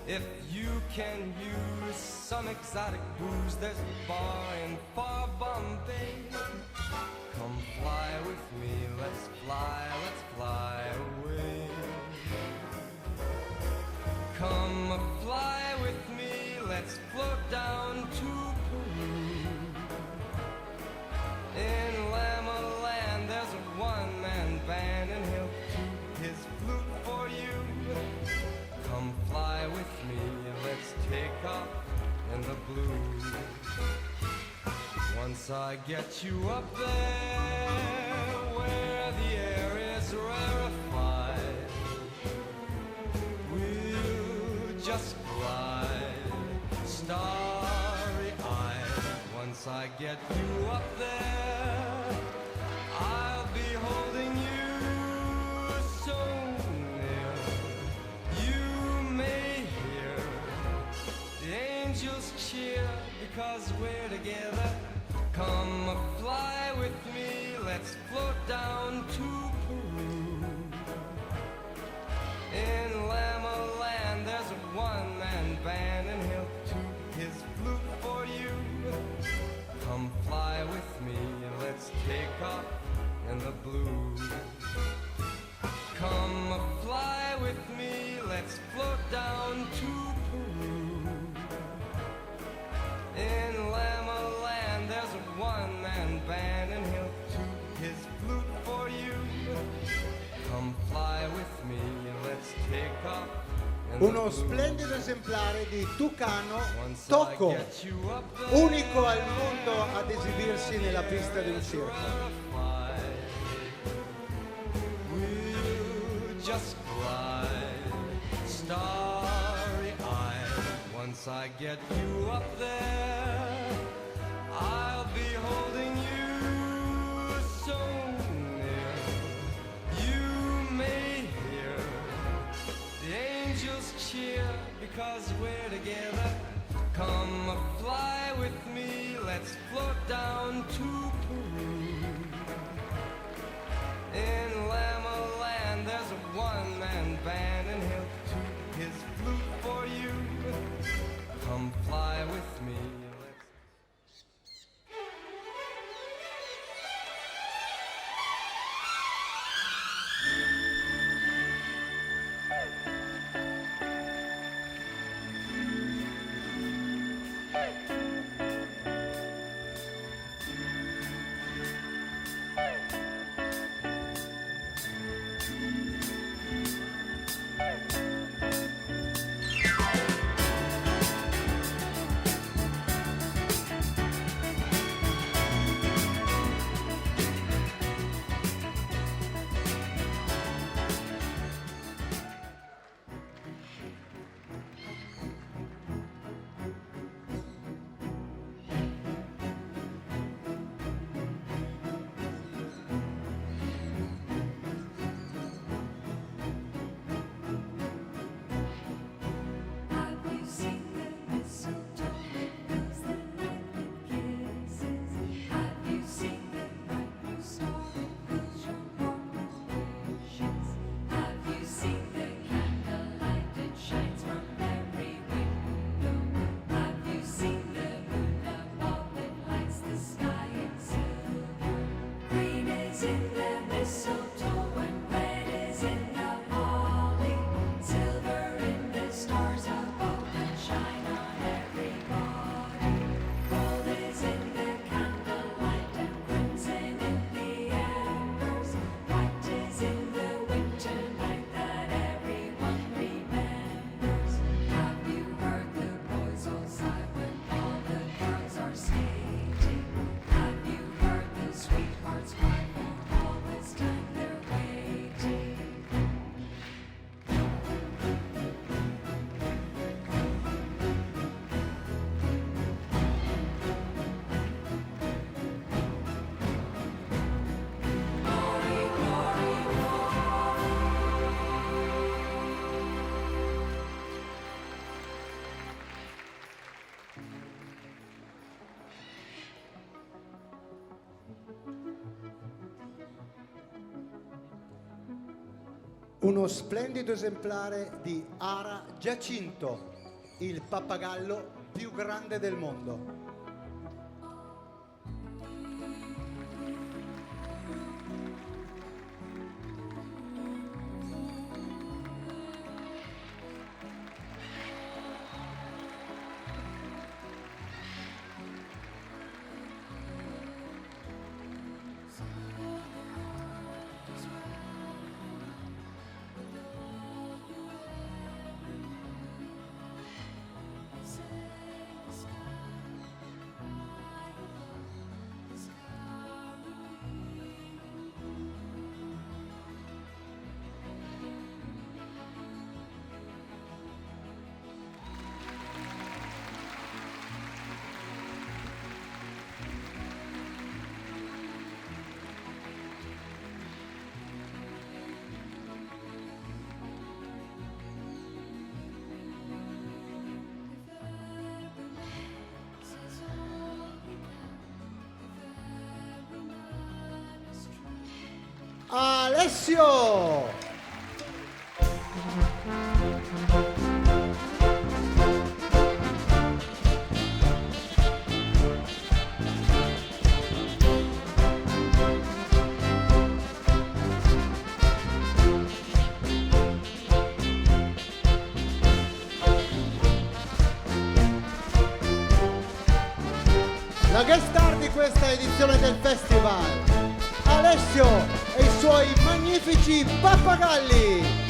If you can use some exotic booze, there's a bar in far Bombay. Come fly with me, let's fly away. Come fly with me, let's float down to Peru. In Lama Land there's a one-man band and he'll toot his flute for you. Come fly with me, let's take off in the blue. Once I get you up there where the air is rarefied, we'll just glide starry-eyed. Once I get you up there, I'll be holding you so near. You may hear the angels cheer because we're together. Come fly with me, let's float down to Peru. In Lama Land there's a one-man band and he'll toot his flute for you. Come fly with me, let's take off in the blue. Come fly with me, let's float down to Peru. In Lama Land there's a one-man band and he'll toot his flute for you. Come fly with me, let's take off. Uno splendido esemplare di Tucano Tocco, unico al mondo ad esibirsi nella pista di un circo. We'll just glide starry-eyed. Once I get you up there, I'll be holding you so near. You may hear the angels cheer because we're together. Come fly with me, let's float down to Peru. In Lama Land there's a one-man band and he'll toot his flute for you. Come fly with me. Uno splendido esemplare di Ara Giacinto. il pappagallo più grande del mondo. Alessio! La guest star di questa edizione del festival, Alessio e i suoi magnifici pappagalli.